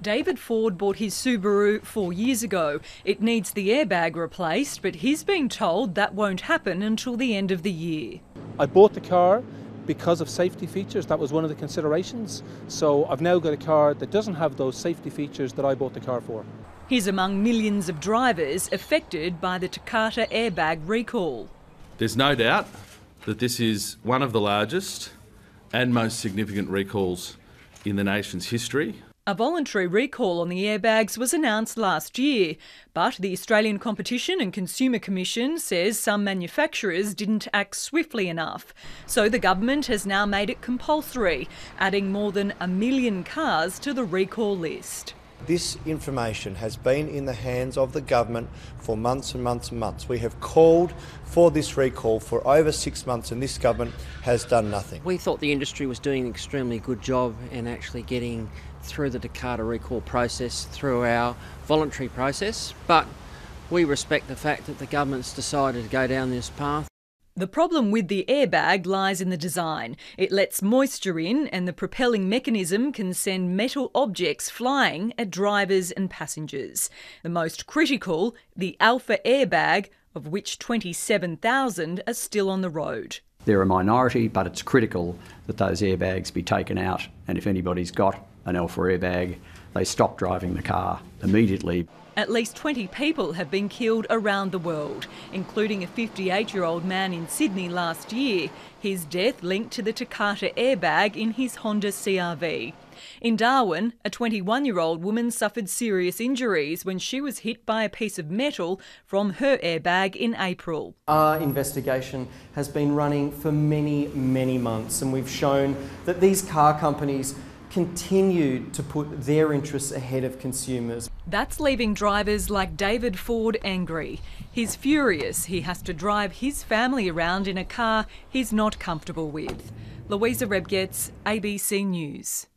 David Forde bought his Subaru 4 years ago. It needs the airbag replaced, but he's been told that won't happen until the end of the year. I bought the car because of safety features. That was one of the considerations. So I've now got a car that doesn't have those safety features that I bought the car for. He's among millions of drivers affected by the Takata airbag recall. There's no doubt that this is one of the largest and most significant recalls in the nation's history. A voluntary recall on the airbags was announced last year, but the Australian Competition and Consumer Commission says some manufacturers didn't act swiftly enough. So the government has now made it compulsory, adding more than 1 million cars to the recall list. This information has been in the hands of the government for months and months and months. We have called for this recall for over 6 months and this government has done nothing. We thought the industry was doing an extremely good job in actually getting through the Takata recall process through our voluntary process, but we respect the fact that the government's decided to go down this path. The problem with the airbag lies in the design. It lets moisture in and the propelling mechanism can send metal objects flying at drivers and passengers. The most critical, the Alpha airbag, of which 27,000 are still on the road. They're a minority, but it's critical that those airbags be taken out, and if anybody's got an Alpha airbag, they stop driving the car immediately. At least 20 people have been killed around the world, including a 58-year-old man in Sydney last year, his death linked to the Takata airbag in his Honda CR-V. In Darwin, a 21-year-old woman suffered serious injuries when she was hit by a piece of metal from her airbag in April. Our investigation has been running for many, many months, and we've shown that these car companies continue to put their interests ahead of consumers. That's leaving drivers like David Forde angry. He's furious he has to drive his family around in a car he's not comfortable with. Louisa Rebgetz, ABC News.